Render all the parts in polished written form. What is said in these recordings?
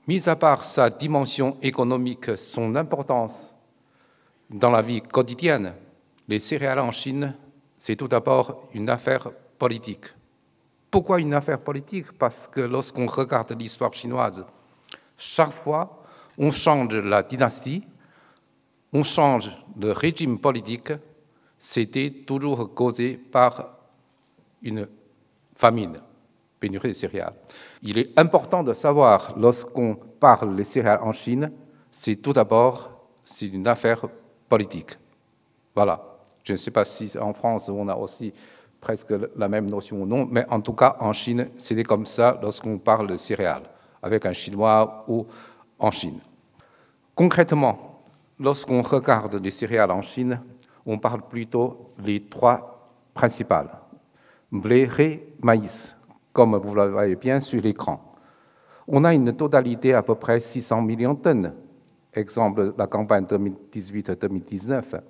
Mis à part sa dimension économique, son importance dans la vie quotidienne, les céréales en Chine, c'est tout d'abord une affaire politique. Pourquoi une affaire politique? Parce que lorsqu'on regarde l'histoire chinoise, chaque fois, on change la dynastie, on change le régime politique, c'était toujours causé par une famine, pénurie de céréales. Il est important de savoir, lorsqu'on parle des céréales en Chine, c'est tout d'abord une affaire politique. Voilà. Je ne sais pas si en France, on a aussi presque la même notion ou non, mais en tout cas, en Chine, c'était comme ça lorsqu'on parle de céréales, avec un Chinois ou en Chine. Concrètement, lorsqu'on regarde les céréales en Chine, on parle plutôt des trois principales. Blé, riz, maïs, comme vous le voyez bien sur l'écran. On a une totalité à peu près 600 millions de tonnes. Exemple, la campagne 2018-2019.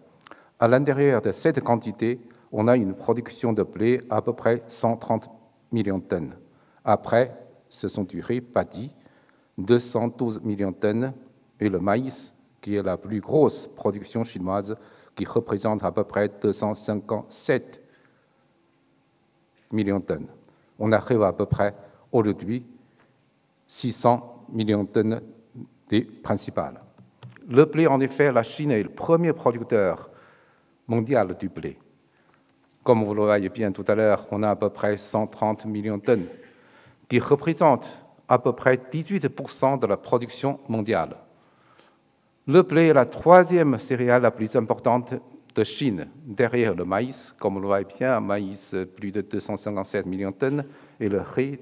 À l'intérieur de cette quantité, on a une production de blé à peu près 130 millions de tonnes. Après, ce sont du riz, paddy, 212 millions de tonnes, et le maïs, qui est la plus grosse production chinoise, qui représente à peu près 257 millions de tonnes. On arrive à peu près, aujourd'hui, 600 millions de tonnes des principales. Le blé, en effet, la Chine est le premier producteur mondial du blé. Comme vous le voyez bien tout à l'heure, on a à peu près 130 millions de tonnes, qui représentent à peu près 18% de la production mondiale. Le blé est la troisième céréale la plus importante de Chine, derrière le maïs, comme vous le voyez bien, maïs plus de 257 millions de tonnes, et le riz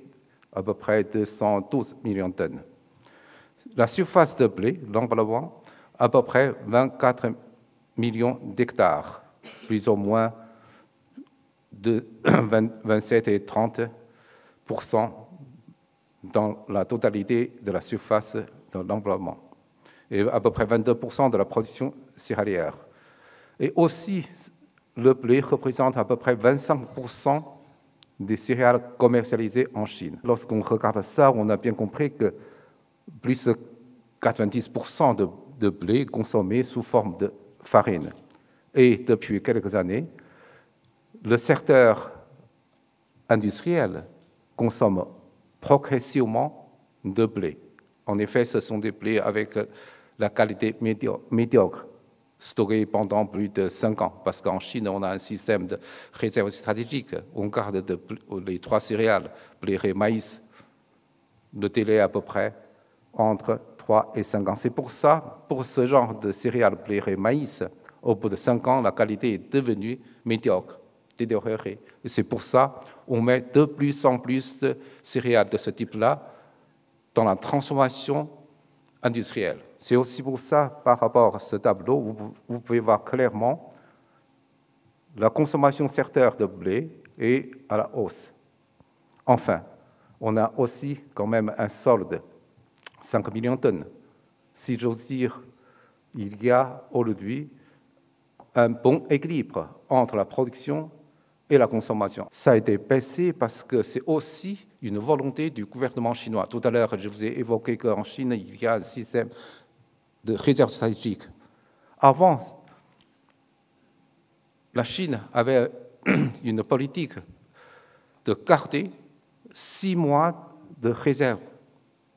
à peu près 212 millions de tonnes. La surface de blé, l'enveloppement, à peu près 24 millions d'hectares, plus ou moins de 27 et 30% dans la totalité de la surface de l'enveloppement, et à peu près 22% de la production céréalière. Et aussi, le blé représente à peu près 25% des céréales commercialisées en Chine. Lorsqu'on regarde ça, on a bien compris que plus de 90% de blé consommé sous forme de farine. Et depuis quelques années, le secteur industriel consomme progressivement de blé. En effet, ce sont des blés avec la qualité médiocre, stockés pendant plus de 5 ans, parce qu'en Chine, on a un système de réserve stratégique. On garde les trois céréales, blé, riz, maïs, le délai à peu près entre 3 et 5 ans. C'est pour ça, pour ce genre de céréales, blé, riz, maïs, au bout de 5 ans, la qualité est devenue médiocre, détériorée. Et c'est pour ça qu'on met de plus en plus de céréales de ce type-là dans la transformation industrielle. C'est aussi pour ça, par rapport à ce tableau, vous pouvez voir clairement la consommation secteur de blé est à la hausse. Enfin, on a aussi quand même un solde, 5 millions de tonnes. Si j'ose dire, il y a aujourd'hui un bon équilibre entre la production et la consommation. Ça a été baissé parce que c'est aussi une volonté du gouvernement chinois. Tout à l'heure, je vous ai évoqué qu'en Chine, il y a un système de réserve stratégique. Avant, la Chine avait une politique de garder 6 mois de réserve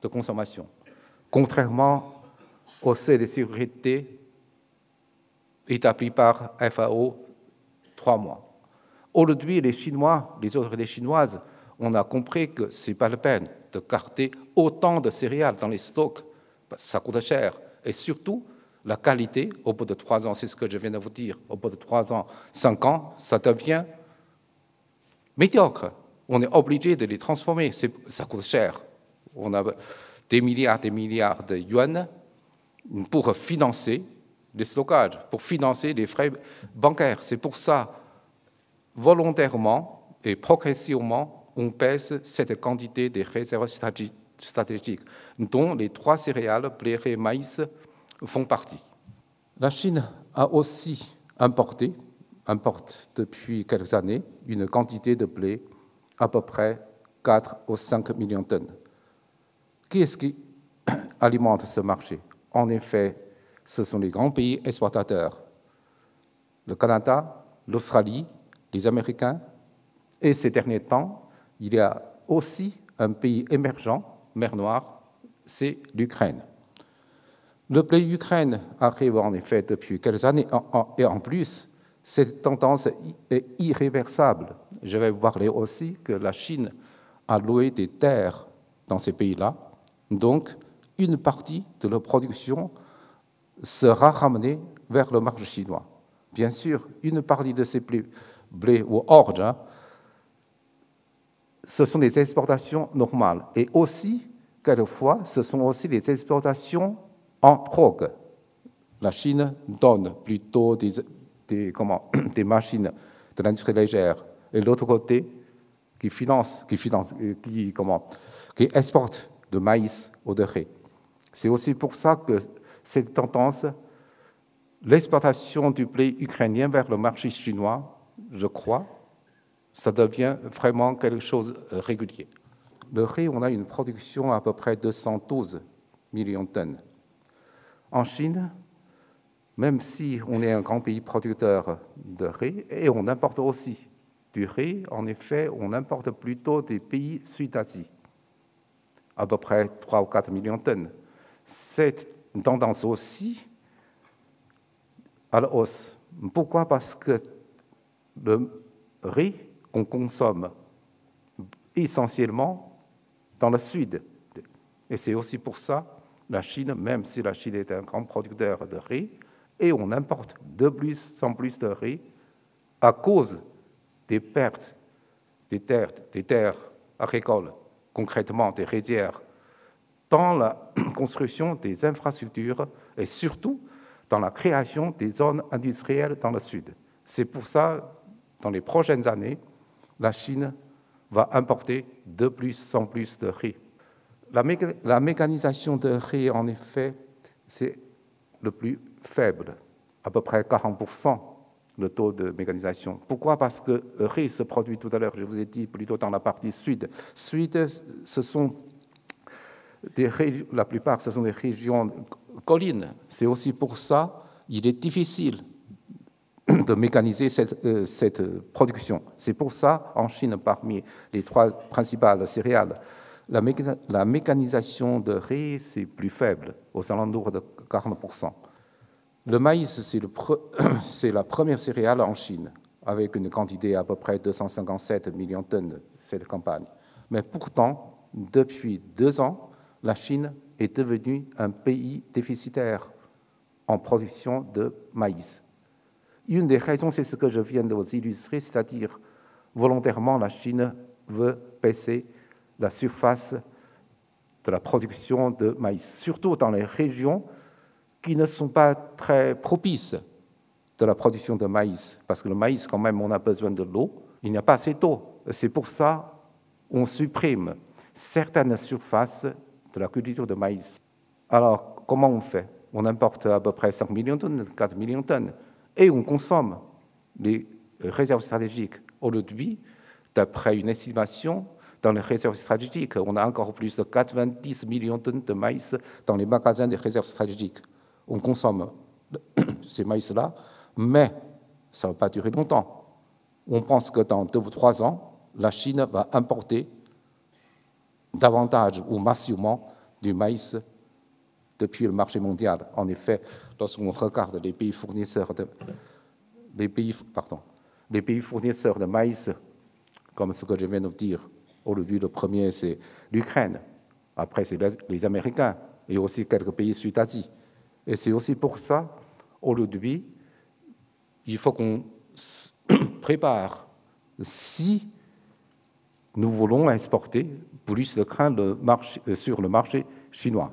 de consommation, contrairement au seuil de sécurité établi par FAO, 3 mois. Aujourd'hui, les Chinois, les autorités chinoises, on a compris que ce n'est pas la peine de garder autant de céréales dans les stocks, parce que ça coûte cher. Et surtout, la qualité, au bout de 3 ans, c'est ce que je viens de vous dire, au bout de 3 ans, 5 ans, ça devient médiocre. On est obligé de les transformer, ça coûte cher. On a des milliards de yuan pour financer les stockages, pour financer les frais bancaires. C'est pour ça, volontairement et progressivement, on baisse cette quantité de réserves stratégiques, dont les 3 céréales, blé, riz, maïs, font partie. La Chine a aussi importe depuis quelques années une quantité de blé à peu près 4 ou 5 millions de tonnes. Qui est-ce qui alimente ce marché. En effet, ce sont les grands pays exportateurs, le Canada, l'Australie, les Américains, et ces derniers temps, il y a aussi un pays émergent, mer Noire, c'est l'Ukraine. Le pays Ukraine arrive en effet depuis quelques années, et en plus, cette tendance est irréversible. Je vais vous parler aussi que la Chine a loué des terres dans ces pays-là, donc une partie de la production sera ramenée vers le marché chinois. Bien sûr, une partie de ces blés ou orge, ce sont des exportations normales. Et aussi, quelquefois, ce sont aussi des exportations en drogue. La Chine donne plutôt des machines de l'industrie légère, et l'autre côté, qui exporte de maïs ou de riz. C'est aussi pour ça que cette tendance, l'exportation du blé ukrainien vers le marché chinois, je crois, ça devient vraiment quelque chose de régulier. Le riz, on a une production à peu près 212 millions de tonnes. En Chine, même si on est un grand pays producteur de riz, et on importe aussi du riz, en effet, on importe plutôt des pays Sud-Asie, à peu près 3 ou 4 millions de tonnes. Cette tendance aussi à la hausse. Pourquoi? Parce que le riz qu'on consomme essentiellement dans le sud. Et c'est aussi pour ça la Chine, même si la Chine est un grand producteur de riz, et on importe de plus en plus de riz à cause des pertes des terres agricoles, concrètement des rizières, dans la construction des infrastructures et surtout dans la création des zones industrielles dans le sud. C'est pour ça, dans les prochaines années, la Chine va importer de plus en plus de riz. La mécanisation de riz, en effet, c'est le plus faible, à peu près 40%, le taux de mécanisation. Pourquoi? Parce que le riz se produit tout à l'heure, je vous ai dit, plutôt dans la partie sud. Sud, ce sont la plupart, ce sont des régions collines. C'est aussi pour ça qu'il est difficile de mécaniser cette production. C'est pour ça, en Chine, parmi les 3 principales céréales, la mécanisation de riz, c'est plus faible, aux alentours de 40%. Le maïs, c'est la première céréale en Chine, avec une quantité à peu près 257 millions de tonnes cette campagne. Mais pourtant, depuis 2 ans, la Chine est devenue un pays déficitaire en production de maïs. Une des raisons, c'est ce que je viens de vous illustrer, c'est-à-dire volontairement, la Chine veut baisser la surface de la production de maïs, surtout dans les régions qui ne sont pas très propices de la production de maïs, parce que le maïs, quand même, on a besoin de l'eau, il n'y a pas assez d'eau. C'est pour ça qu'on supprime certaines surfaces de la culture de maïs. Alors, comment on fait? On importe à peu près 5 millions de tonnes, 4 millions de tonnes, et on consomme les réserves stratégiques. Aujourd'hui, d'après une estimation, dans les réserves stratégiques, on a encore plus de 90 millions de tonnes de maïs dans les magasins des réserves stratégiques. On consomme ces maïs-là, mais ça ne va pas durer longtemps. On pense que dans 2 ou 3 ans, la Chine va importer davantage ou massivement du maïs depuis le marché mondial. En effet, lorsqu'on regarde les pays fournisseurs de maïs, comme ce que je viens de vous dire, aujourd'hui, le premier, c'est l'Ukraine. Après, c'est les Américains et aussi quelques pays Sud-Asie. Et c'est aussi pour ça, aujourd'hui, il faut qu'on prépare. Si nous voulons exporter plus de grains sur le marché chinois.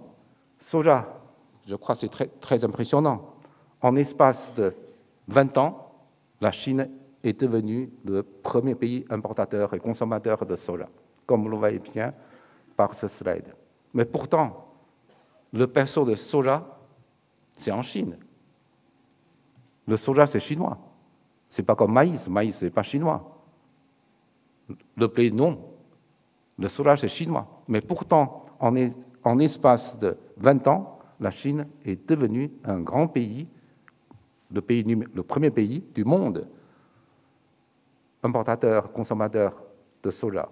Soja, je crois que c'est très, très impressionnant. En espace de 20 ans, la Chine est devenue le premier pays importateur et consommateur de soja, comme vous le voyez bien par ce slide. Mais pourtant, le berceau de soja, c'est en Chine. Le soja, c'est chinois. Ce n'est pas comme maïs. Maïs, ce n'est pas chinois. Le blé, non. Le soja, c'est chinois. Mais pourtant, en espace de 20 ans, la Chine est devenue un grand pays, le premier pays du monde, importateur, consommateur de soja.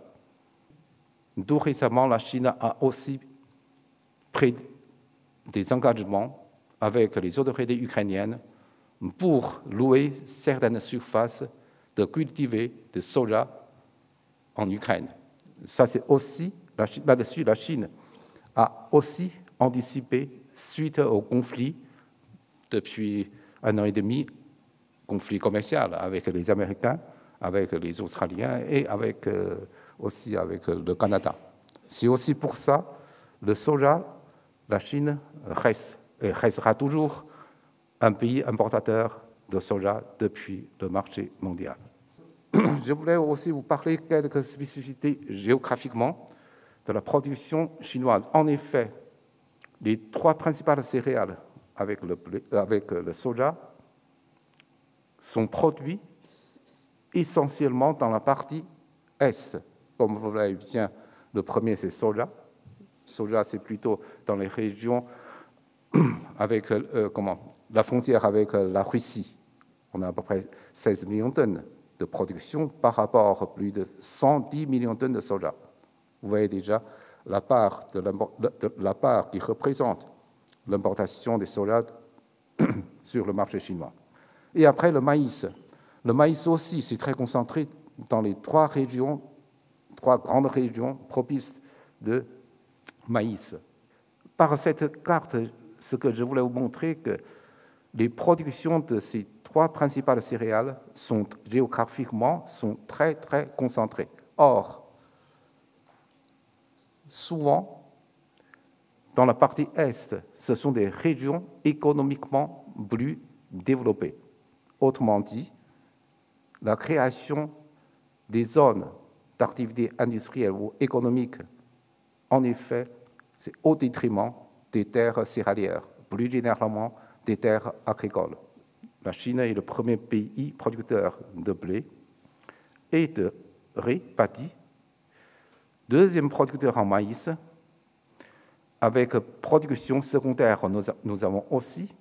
Tout récemment, la Chine a aussi pris des engagements avec les autorités ukrainiennes pour louer certaines surfaces de cultiver de soja en Ukraine. Ça, c'est aussi, là-dessus, la Chine a aussi anticipé suite au conflit depuis 1 an et demi, conflit commercial avec les Américains, avec les Australiens et aussi avec le Canada. C'est aussi pour ça le soja, la Chine restera toujours un pays importateur de soja depuis le marché mondial. Je voulais aussi vous parler quelques spécificités géographiquement de la production chinoise. En effet, les 3 principales céréales avec le soja sont produits essentiellement dans la partie est. Comme vous voyez bien, le premier, c'est soja. Soja, c'est plutôt dans les régions avec la frontière avec la Russie. On a à peu près 16 millions de tonnes de production par rapport à plus de 110 millions de tonnes de soja. Vous voyez déjà la part qui représente l'importation des soja sur le marché chinois. Et après, le maïs. Le maïs aussi, c'est très concentré dans les 3 grandes régions propices de maïs. Par cette carte, ce que je voulais vous montrer, que les productions de ces 3 principales céréales sont géographiquement très, très concentrées. Or, souvent, dans la partie est, ce sont des régions économiquement plus développées. Autrement dit, la création des zones d'activité industrielle ou économique, en effet, c'est au détriment des terres céréalières, plus généralement des terres agricoles. La Chine est le premier pays producteur de blé et de riz, paddy, deuxième producteur en maïs. Avec production secondaire, nous avons aussi,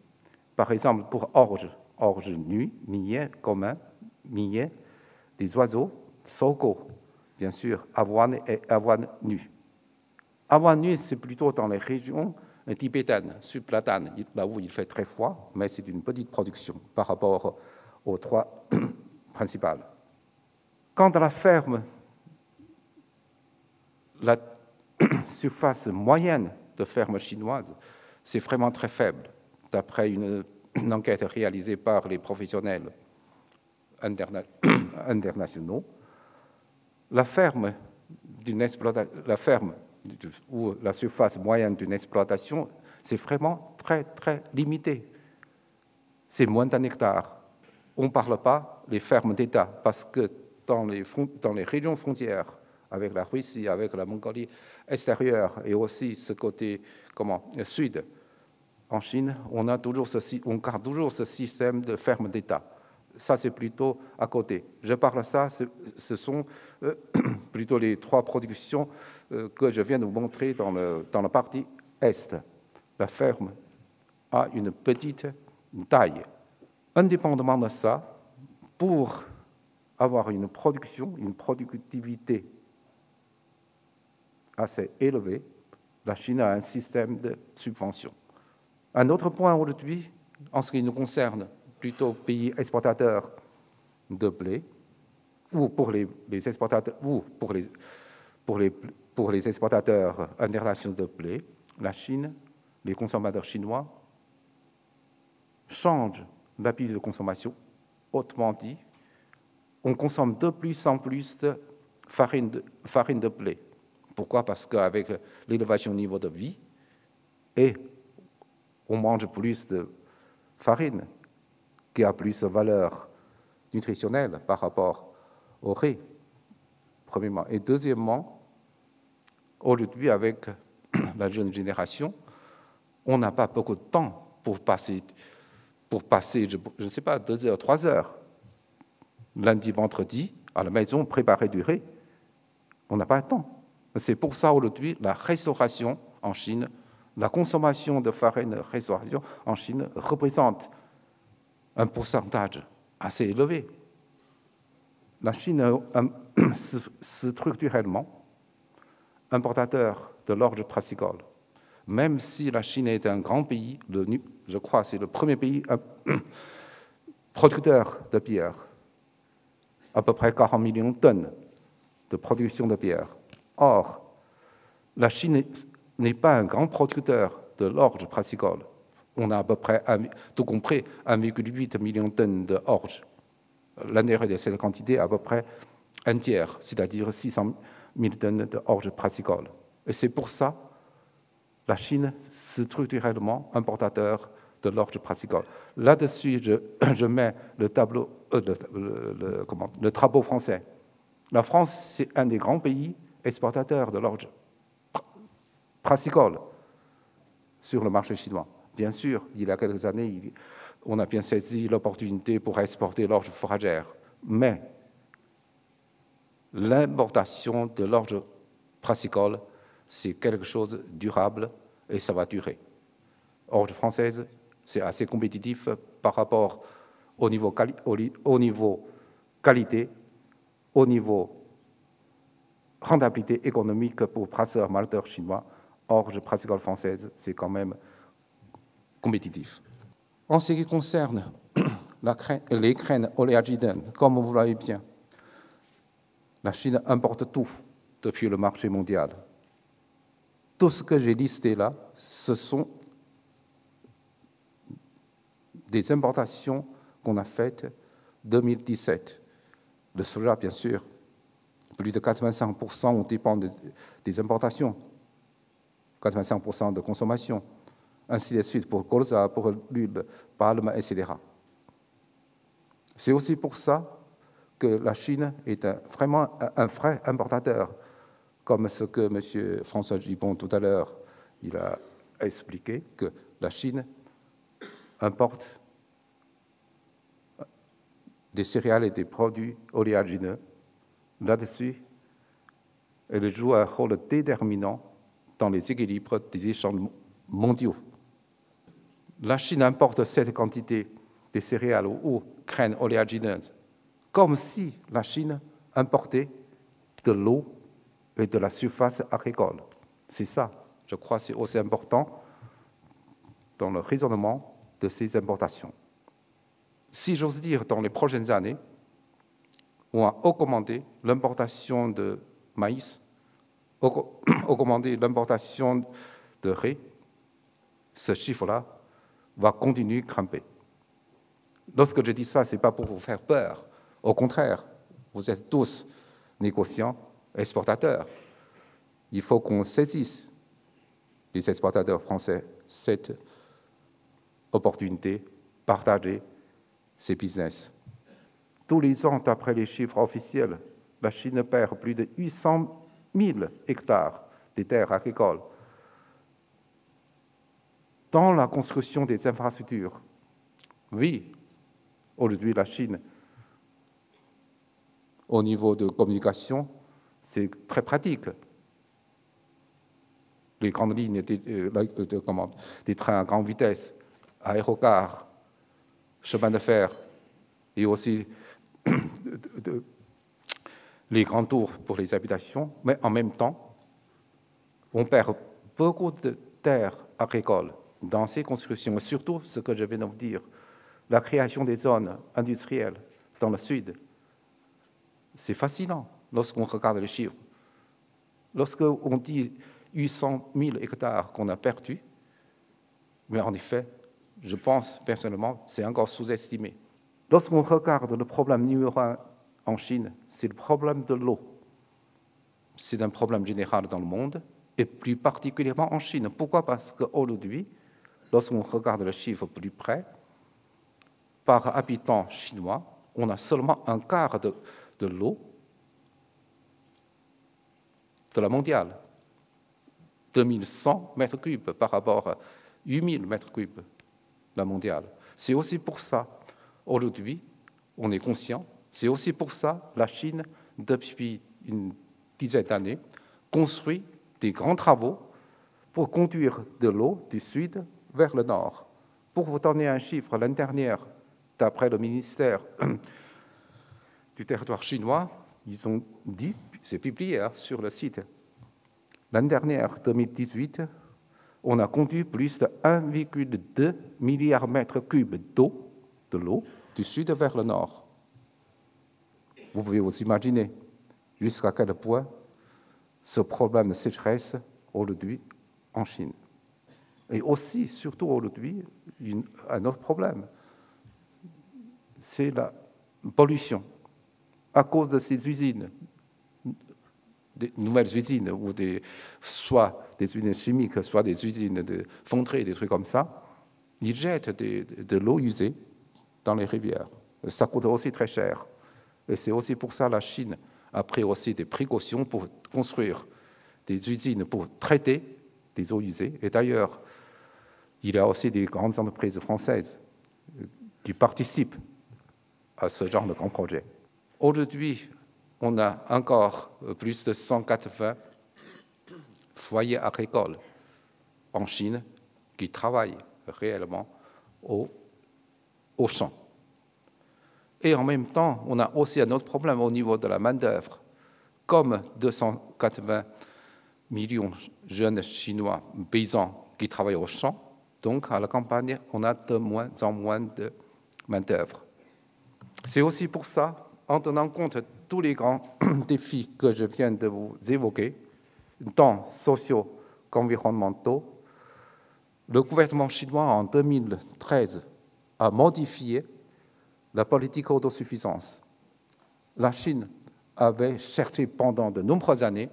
par exemple, pour orge nue, millet commun, millet, des oiseaux, sorgho, bien sûr, avoine et avoine nue. Avoine nue, c'est plutôt dans les régions tibétaines, subplatanes, là où il fait très froid, mais c'est une petite production par rapport aux 3 principales. Quant à la ferme, la surface moyenne de ferme chinoise, c'est vraiment très faible, d'après une enquête réalisée par les professionnels internationaux. La ferme ou la surface moyenne d'une exploitation, c'est vraiment très, très limité. C'est moins d'1 hectare. On ne parle pas des fermes d'État, parce que dans les régions frontières, avec la Russie, avec la Mongolie extérieure et aussi ce côté sud, en Chine, on garde toujours ce système de ferme d'État. Ça, c'est plutôt à côté. Je parle de ça, ce sont plutôt les 3 productions que je viens de vous montrer dans la partie est. La ferme a une petite taille. Indépendamment de ça, pour avoir une productivité assez élevée, la Chine a un système de subvention. Un autre point aujourd'hui, en ce qui nous concerne, plutôt pays exportateurs de blé, ou pour les exportateurs, ou pour les exportateurs internationaux de blé, la Chine, les consommateurs chinois, changent d'habitude de consommation. Autrement dit, on consomme de plus en plus de farine de blé. Pourquoi? Parce qu'avec l'élévation du niveau de vie, et on mange plus de farine, qui a plus de valeur nutritionnelle par rapport au riz, premièrement. Et deuxièmement, aujourd'hui, avec la jeune génération, on n'a pas beaucoup de temps pour passer je ne sais pas, 2 heures, 3 heures, lundi, vendredi, à la maison, préparer du riz. On n'a pas le temps. C'est pour ça, aujourd'hui, la restauration en Chine, la consommation de farine restauration en Chine représente un pourcentage assez élevé. La Chine est structurellement importateur de l'orge brassicole. Même si la Chine est un grand pays, je crois que c'est le premier pays producteur de bière, à peu près 40 millions de tonnes de production de bière. Or, la Chine n'est pas un grand producteur de l'orge brassicole. On a à peu près, tout compris, 1,8 million de tonnes d'orge. L'intérêt de cette quantité est à peu près un tiers, c'est-à-dire 600 000 tonnes d'orge brassicole. Et c'est pour ça la Chine est structurellement importateur de l'orge brassicole. Là-dessus, je mets le tableau, le drapeau français. La France, c'est un des grands pays exportateurs de l'orge brassicole sur le marché chinois. Bien sûr, il y a quelques années, on a bien saisi l'opportunité pour exporter l'orge fourragère, mais l'importation de l'orge brassicole, c'est quelque chose de durable et ça va durer. L'orge française, c'est assez compétitif par rapport au niveau qualité, au niveau rentabilité économique pour brasseurs malteurs chinois. L'orge brassicole française, c'est quand même compétitif. En ce qui concerne les graines oléagineuses, comme vous l'avez bien, la Chine importe tout depuis le marché mondial. Tout ce que j'ai listé là, ce sont des importations qu'on a faites en 2017. Le soja, bien sûr, plus de 85% on dépend des importations, 85% de consommation, ainsi de suite pour colza, pour l'huile, palme, etc. C'est aussi pour ça que la Chine est vraiment un vrai importateur, comme ce que M. François Gibbon tout à l'heure il a expliqué, que la Chine importe des céréales et des produits oléagineux. Là-dessus, elle joue un rôle déterminant dans les équilibres des échanges mondiaux. La Chine importe cette quantité de céréales ou graines oléagineuses comme si la Chine importait de l'eau et de la surface agricole. C'est ça, je crois, c'est aussi important dans le raisonnement de ces importations. Si j'ose dire, dans les prochaines années, on a augmenté l'importation de maïs, augmenté l'importation de riz. Ce chiffre-là va continuer à grimper. Lorsque je dis ça, ce n'est pas pour vous faire peur. Au contraire, vous êtes tous négociants, exportateurs. Il faut qu'on saisisse, les exportateurs français, cette opportunité, partager ces business. Tous les ans, d'après les chiffres officiels, la Chine perd plus de 800 000 hectares de terres agricoles dans la construction des infrastructures. Oui, aujourd'hui, la Chine, au niveau de communication, c'est très pratique. Les grandes lignes des trains à grande vitesse, aérocars, chemin de fer, et aussi les grands tours pour les habitations, mais en même temps, on perd beaucoup de terres agricoles dans ces constructions, et surtout ce que je viens de vous dire, la création des zones industrielles dans le sud. C'est fascinant lorsqu'on regarde les chiffres. Lorsqu'on dit 800 000 hectares qu'on a perdus, mais en effet, je pense personnellement, c'est encore sous-estimé. Lorsqu'on regarde le problème numéro 1 en Chine, c'est le problème de l'eau. C'est un problème général dans le monde, et plus particulièrement en Chine. Pourquoi? Parce qu'aujourd'hui, lorsqu'on regarde le chiffre plus près, par habitant chinois, on a seulement un quart de l'eau de la mondiale. 2100 mètres cubes par rapport à 8000 mètres cubes la mondiale. C'est aussi pour ça, aujourd'hui, on est conscient, c'est aussi pour ça la Chine, depuis une dizaine d'années, construit des grands travaux pour conduire de l'eau du sud vers le nord. Pour vous donner un chiffre, l'année dernière, d'après le ministère du territoire chinois, ils ont dit, c'est publié sur le site, l'année dernière, 2018, on a conduit plus de 1,2 milliard de mètres cubes d'eau, de l'eau, du sud vers le nord. Vous pouvez vous imaginer jusqu'à quel point ce problème de sécheresse aujourd'hui en Chine. Et aussi, surtout aujourd'hui, un autre problème, c'est la pollution. À cause de ces usines, des nouvelles usines, ou soit des usines chimiques, soit des usines de fonderie, des trucs comme ça, ils jettent de l'eau usée dans les rivières. Ça coûte aussi très cher. Et c'est aussi pour ça que la Chine a pris aussi des précautions pour construire des usines pour traiter des eaux usées. Et d'ailleurs, il y a aussi des grandes entreprises françaises qui participent à ce genre de grands projets. Aujourd'hui, on a encore plus de 180 foyers agricoles en Chine qui travaillent réellement au champ. Et en même temps, on a aussi un autre problème au niveau de la main-d'œuvre. Comme 280 millions de jeunes Chinois paysans qui travaillent au champ, donc à la campagne, on a de moins en moins de main-d'œuvre. C'est aussi pour ça, en tenant compte de tous les grands défis que je viens de vous évoquer, tant sociaux qu'environnementaux, le gouvernement chinois en 2013 a modifié la politique d'autosuffisance. La Chine avait cherché pendant de nombreuses années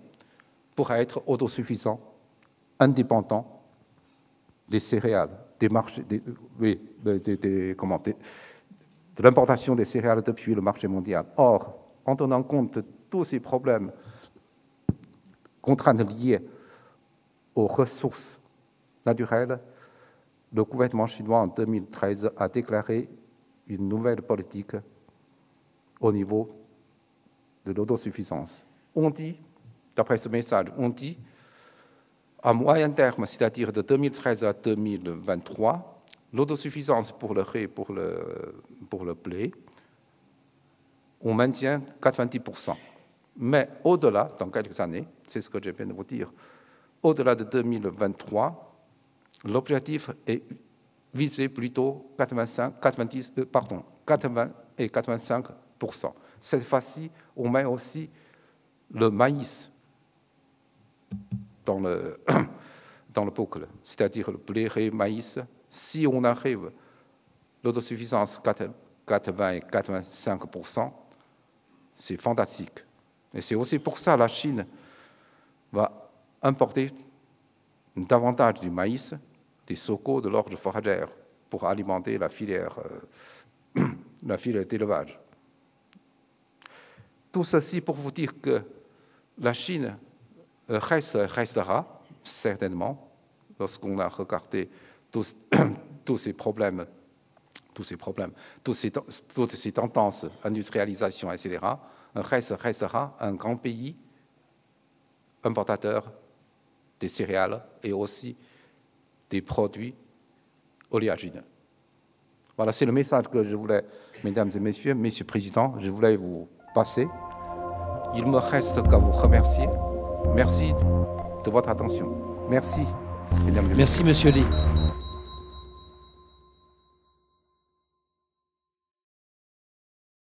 pour être autosuffisant, indépendant des céréales, des marchés, de l'importation des céréales depuis le marché mondial. Or, en tenant compte de tous ces problèmes contraintes liées aux ressources naturelles, le gouvernement chinois en 2013 a déclaré une nouvelle politique au niveau de l'autosuffisance. On dit, d'après ce message, on dit à moyen terme, c'est-à-dire de 2013 à 2023, l'autosuffisance pour le riz, pour le blé, on maintient 90%. Mais au-delà, dans quelques années, c'est ce que je viens de vous dire, au-delà de 2023, l'objectif est visé plutôt 80 et 85%. Cette fois-ci, on met aussi le maïs dans le boucle, c'est-à-dire le blé, riz, maïs. Si on arrive l'autosuffisance 80 et 85%, c'est fantastique. Et c'est aussi pour ça que la Chine va importer davantage du maïs, des socos, de l'orge foragère pour alimenter la filière d'élevage. Tout ceci pour vous dire que la Chine restera certainement, lorsqu'on a regardé tous ces problèmes, toutes ces tendances, industrialisation, etc., restera un grand pays importateur des céréales et aussi des produits oléagineux. Voilà, c'est le message que je voulais, mesdames et messieurs, Monsieur le Président, je voulais vous passer. Il me reste qu'à vous remercier. Merci de votre attention. Merci, mesdames et messieurs. Merci, Monsieur Li.